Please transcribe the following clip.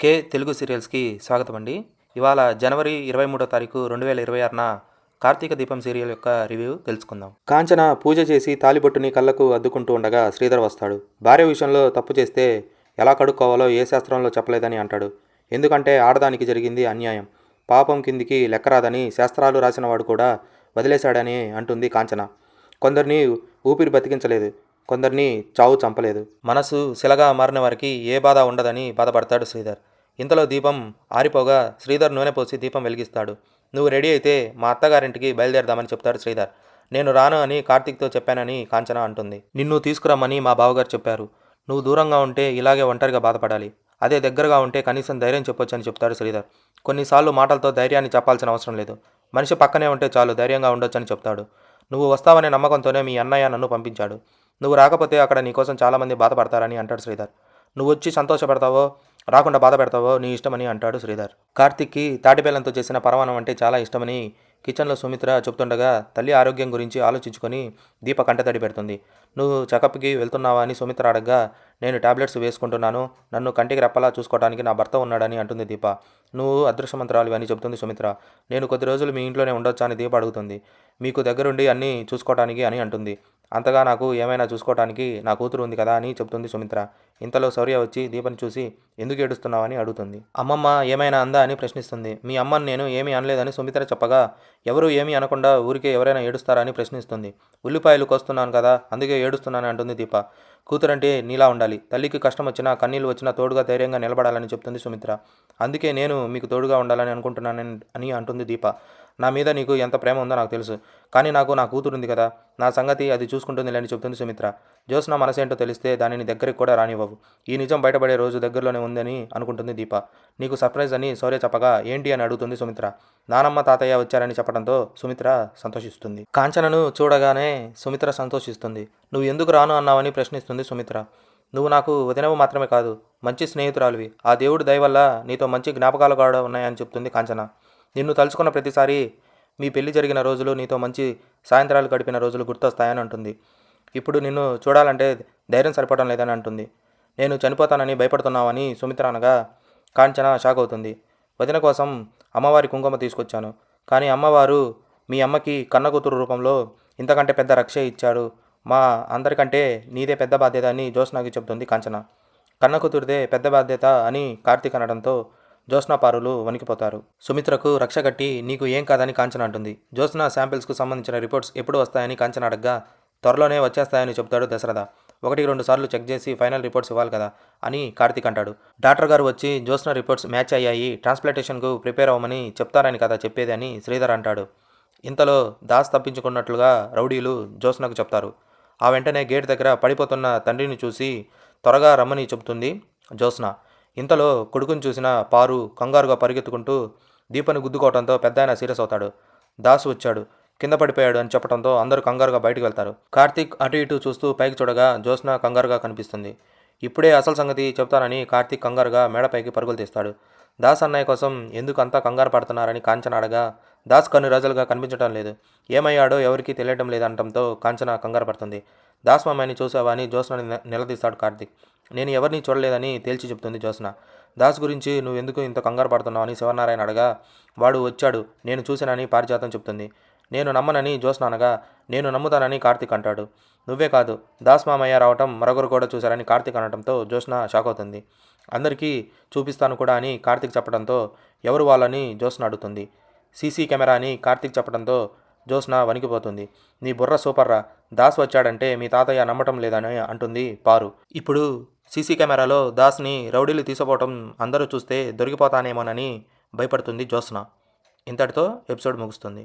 కే తెలుగు సీరియల్స్కి స్వాగతం అండి. ఇవాళ జనవరి 23వ తారీఖు 2026న కార్తీక దీపం సీరియల్ యొక్క రివ్యూ తెలుసుకుందాం. కాంచన పూజ చేసి తాలిబొట్టుని కళ్ళకు అద్దుకుంటూ ఉండగా శ్రీధర్ వస్తాడు. భార్య విషయంలో తప్పు చేస్తే ఎలా కడుక్కోవాలో ఏ శాస్త్రంలో చెప్పలేదని అంటాడు. ఎందుకంటే ఆడదానికి జరిగింది అన్యాయం, పాపం కిందికి లెక్కరాదని శాస్త్రాలు రాసిన వాడు కూడా వదిలేశాడని అంటుంది కాంచన. కొందరిని ఊపిరి బతికించలేదు, కొందరిని చావు చంపలేదు. మనసు శిలగా మారిన వారికి ఏ బాధ ఉండదని బాధపడతాడు శ్రీధర్. ఇంతలో దీపం ఆరిపోగా శ్రీధర్ నూనె పోసి దీపం వెలిగిస్తాడు. నువ్వు రెడీ అయితే మా అత్తగారింటికి బయలుదేరదామని చెప్తాడు శ్రీధర్. నేను రాను అని కార్తీక్తో చెప్పానని కాంచన అంటుంది. నిన్ను తీసుకురమ్మని మా బావగారు చెప్పారు. నువ్వు దూరంగా ఉంటే ఇలాగే ఒంటరిగా బాధపడాలి, అదే దగ్గరగా ఉంటే కనీసం ధైర్యం చెప్పొచ్చని చెప్తాడు శ్రీధర్. కొన్నిసార్లు మాటలతో ధైర్యాన్ని చెప్పాల్సిన అవసరం లేదు, మనిషి పక్కనే ఉంటే చాలు ధైర్యంగా ఉండొచ్చని చెప్తాడు. నువ్వు వస్తావనే నమ్మకంతోనే మీ అన్నయ్య నన్ను పంపించాడు. నువ్వు రాకపోతే అక్కడ నీకోసం చాలామంది బాధపడతారని అంటాడు శ్రీధర్. నువ్వు వచ్చి సంతోషపడతావో రాకుండా బాధ పెడతావో నీ ఇష్టమని అంటాడు శ్రీధర్. కార్తిక్కి తాటిబేలంతో చేసిన పరమాణం అంటే చాలా ఇష్టమని కిచెన్లో సుమిత్ర చెప్తుండగా తల్లి ఆరోగ్యం గురించి ఆలోచించుకొని దీప కంటతడి పెడుతుంది. నువ్వు చెకప్కి వెళ్తున్నావా అని సుమిత్ర అడగ్గా నేను టాబ్లెట్స్ వేసుకుంటున్నాను, నన్ను కంటికి రెప్పలా చూసుకోవడానికి నా భర్త ఉన్నాడని అంటుంది దీప. నువ్వు అదృష్టమంతురాలు అని చెబుతుంది సుమిత్ర. నేను కొద్ది రోజులు మీ ఇంట్లోనే ఉండొచ్చా అని దీప అడుగుతుంది. మీకు దగ్గరుండి అన్నీ చూసుకోవటానికి అని అంటుంది. అంతగా నాకు ఏమైనా చూసుకోవటానికి నా కూతురు ఉంది కదా అని చెబుతుంది సుమిత్ర. ఇంతలో శౌర్య వచ్చి దీపని చూసి ఎందుకు ఏడుస్తున్నావని అడుగుతుంది. అమ్మమ్మ ఏమైనా అందా అని ప్రశ్నిస్తుంది. మీ అమ్మని నేను ఏమీ అనలేదని సుమిత్ర చెప్పగా ఎవరు ఏమీ అనకుండా ఊరికే ఎవరైనా ఏడుస్తారా అని ప్రశ్నిస్తుంది. ఉల్లిపాయలు కోస్తున్నాను కదా అందుకే ఏడుస్తున్నాను అంటుంది దీప. కూతురంటే నీలా ఉండాలి, తల్లికి కష్టం వచ్చినా కన్నీళ్ళు వచ్చినా తోడుగా ధైర్యంగా నిలబడాలని చెప్తుంది సుమిత్ర. అందుకే నేను మీకు తోడుగా ఉండాలని అనుకుంటున్నాను అని అంటుంది దీప. నా మీద నీకు ఎంత ప్రేమ ఉందో నాకు తెలుసు, కానీ నాకు నా కూతురు ఉంది కదా, నా సంగతి అది చూసుకుంటుంది అని చెప్తుంది సుమిత్ర. జ్యోత్స్న మనసేంటో తెలిస్తే దానిని దగ్గరికి కూడా రానివ్వవు. ఈ నిజం బయటపడే రోజు దగ్గరలోనే ఉందని అనుకుంటుంది దీప. నీకు సర్ప్రైజ్ అని శౌర్య చెప్పగా ఏంటి అని అడుగుతుంది సుమిత్ర. నానమ్మ తాతయ్య వచ్చారని చెప్పడంతో సుమిత్ర సంతోషిస్తుంది. కాంచనను చూడగానే సుమిత్ర సంతోషిస్తుంది. నువ్వు ఎందుకు రాను అన్నావని ప్రశ్నిస్తుంది సుమిత్ర. నువ్వు నాకు వదినవు మాత్రమే కాదు, మంచి స్నేహితురాలివి. ఆ దేవుడి దయ వల్ల నీతో మంచి జ్ఞాపకాలు కూడా ఉన్నాయని చెప్తుంది కాంచన. నిన్ను తలుచుకున్న ప్రతిసారి మీ పెళ్లి జరిగిన రోజులు, నీతో మంచి సాయంత్రాలు గడిపిన రోజులు గుర్తొస్తాయని అంటుంది. ఇప్పుడు నిన్ను చూడాలంటే ధైర్యం సరిపడడం లేదని అంటుంది. నేను చనిపోతానని భయపడుతున్నావని సుమిత్ర అనగా కాంచన షాక్ అవుతుంది. వదిన కోసం అమ్మవారి కుంకుమ తీసుకొచ్చాను, కానీ అమ్మవారు మీ అమ్మకి కన్న కూతురు రూపంలో ఇంతకంటే పెద్ద రక్ష ఇచ్చాడు. మా అందరికంటే నీదే పెద్ద బాధ్యత అని జ్యోత్స్నకి చెబుతుంది కాంచన. కన్న కూతురిదే పెద్ద బాధ్యత అని కార్తీక్ అనడంతో జ్యోత్స్న పారులు వణికిపోతారు. సుమిత్రకు రక్ష కట్టి నీకు ఏం కాదని కాంచన అంటుంది. జ్యోత్స్న శాంపిల్స్కు సంబంధించిన రిపోర్ట్స్ ఎప్పుడు వస్తాయని కాంచన అడగ్గా త్వరలోనే వచ్చేస్తాయని చెప్తాడు దశరథ. 1-2 సార్లు చెక్ చేసి ఫైనల్ రిపోర్ట్స్ ఇవ్వాలి కదా అని కార్తీక్ అంటాడు. డాక్టర్ గారు వచ్చి జ్యోత్స్న రిపోర్ట్స్ మ్యాచ్ అయ్యాయి, ట్రాన్స్ప్లాంటేషన్కు ప్రిపేర్ అవ్వమని చెప్తారని కదా చెప్పేది అని శ్రీధర్ అంటాడు. ఇంతలో దాస్ తప్పించుకున్నట్లుగా రౌడీలు జ్యోత్స్నకు చెప్తారు. ఆ వెంటనే గేట్ దగ్గర పడిపోతున్న తండ్రిని చూసి త్వరగా రమ్మని చెబుతుంది జ్యోత్స్న. ఇంతలో కొడుకుని చూసిన పారు కంగారుగా పరిగెత్తుకుంటూ దీపని గుద్దుకోవడంతో పెద్దాయన సీరియస్ అవుతాడు. దాసు వచ్చాడు, కింద పడిపోయాడు అని చెప్పడంతో అందరూ కంగారుగా బయటకు వెళ్తారు. కార్తీక్ అటు ఇటు చూస్తూ పైకి చూడగా జ్యోత్స్న కంగారుగా కనిపిస్తుంది. ఇప్పుడే అసలు సంగతి చెప్తానని కార్తీక్ కంగారుగా మేడపైకి పరుగులు తీస్తాడు. దాస్ అన్నయ్య కోసం ఎందుకు అంతా కంగారు పడుతున్నారని కాంచన అడగా దాస్ కొన్ని రోజులుగా కనిపించడం లేదు, ఏమయ్యాడో ఎవరికీ తెలియటం లేదనటంతో కాంచన కంగారు పడుతుంది. దాస్ మామయ్యని చూసావా అని జ్యోత్స్నని నిలదీస్తాడు కార్తీక్. నేను ఎవరిని చూడలేదని తేల్చి చెప్తుంది జ్యోత్స్న. దాస్ గురించి నువ్వు ఎందుకు ఇంత కంగారు పడుతున్నావు అని శివనారాయణ అడగా వాడు వచ్చాడు, నేను చూశానని పారిజాతం చెప్తుంది. నేను నమ్మనని జ్యోత్స్న అనగా నేను నమ్ముతానని కార్తీక్ అంటాడు. నువ్వే కాదు, దాస్ మామయ్య రావటం మరొకరు కూడా చూశారని కార్తీక్ అనడంతో జ్యోత్స్న షాక్ అవుతుంది. అందరికీ చూపిస్తాను కూడా అని కార్తీక్ చెప్పడంతో ఎవరు వాళ్ళని జ్యోత్స్న అడుగుతుంది. సీసీ కెమెరా అని కార్తీక్ చెప్పడంతో జ్యోత్స్న వణికిపోతుంది. నీ బుర్ర సూపర్రా, దాస్ వచ్చాడంటే మీ తాతయ్య నమ్మటం లేదని అంటుంది పారు. ఇప్పుడు సీసీ కెమెరాలో దాస్ని రౌడీలు తీసుకుపోవటం అందరూ చూస్తే దొరికిపోతానేమోనని భయపడుతుంది జ్యోత్స్న. ఇంతటితో ఎపిసోడ్ ముగుస్తుంది.